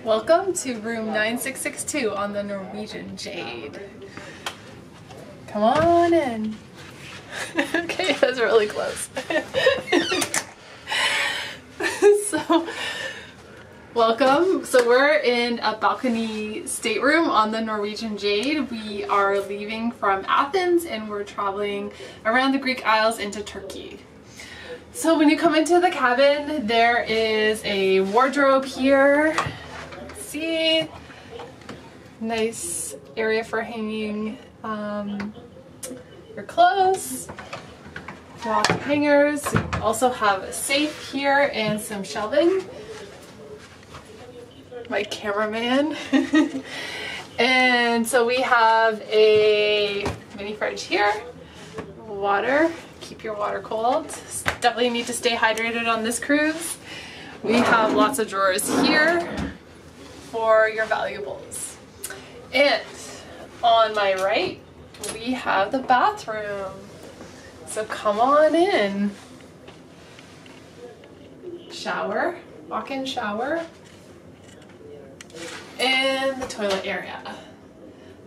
Welcome to room 9662 on the Norwegian Jade. Come on in. Okay, that's really close. So, welcome. So we're in a balcony stateroom on the Norwegian Jade. We are leaving from Athens and we're traveling around the Greek Isles into Turkey. So when you come into the cabin, there is a wardrobe here. Let's see. Nice area for hanging your clothes. Lots of hangers. You also have a safe here and some shelving. My cameraman. And so we have a mini fridge here. Water. Keep your water cold. Definitely need to stay hydrated on this cruise. We have lots of drawers here for your valuables. And on my right, we have the bathroom. So come on in. Shower, walk-in shower, and the toilet area.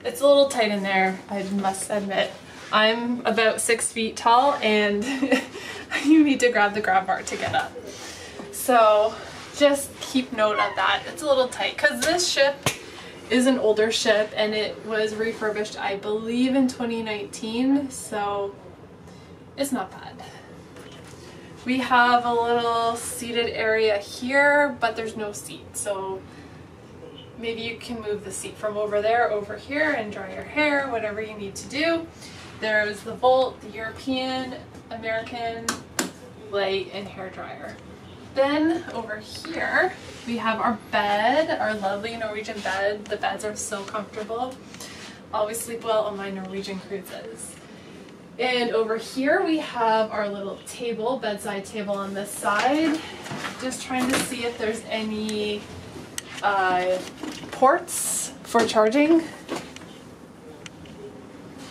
It's a little tight in there, I must admit. I'm about 6 feet tall and you need to grab the grab bar to get up. So just keep note of that. It's a little tight because this ship is an older ship and it was refurbished, I believe, in 2019, so it's not bad. We have a little seated area here, but there's no seat, so maybe you can move the seat from over there over here and dry your hair, whatever you need to do. There's the Volt, the European, American, light, and hair dryer. Then over here we have our bed, our lovely Norwegian bed. The beds are so comfortable. Always sleep well on my Norwegian cruises. And over here we have our little table, bedside table on this side. Just trying to see if there's any ports for charging.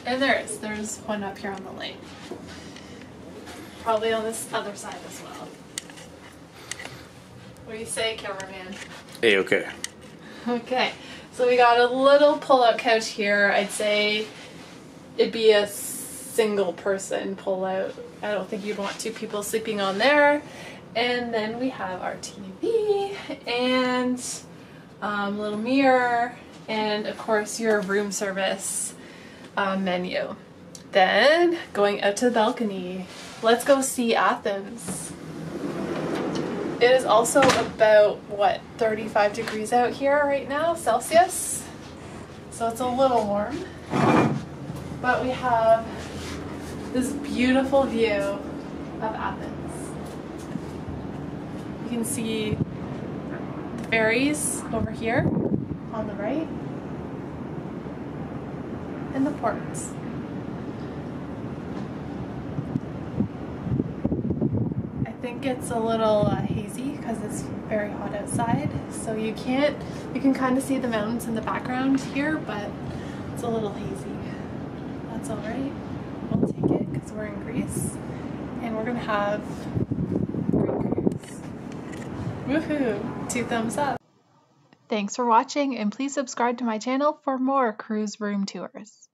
And there's one up here on the light. Probably on this other side as well. What do you say, cameraman? A-okay. Okay, so we got a little pull-out couch here. I'd say it'd be a single person pull-out. I don't think you'd want two people sleeping on there. And then we have our TV and a little mirror and of course your room service menu. Then going out to the balcony. Let's go see Athens. It is also about, what, 35 degrees out here right now, Celsius. So it's a little warm. But we have this beautiful view of Athens. You can see the ferries over here on the right. And the ports. I think it's a little hazy because it's very hot outside, so you can kind of see the mountains in the background here, but it's a little hazy. That's alright. We'll take it because we're in Greece and we're gonna have a great cruise. Woohoo! 2 thumbs up. Thanks for watching and please subscribe to my channel for more cruise room tours.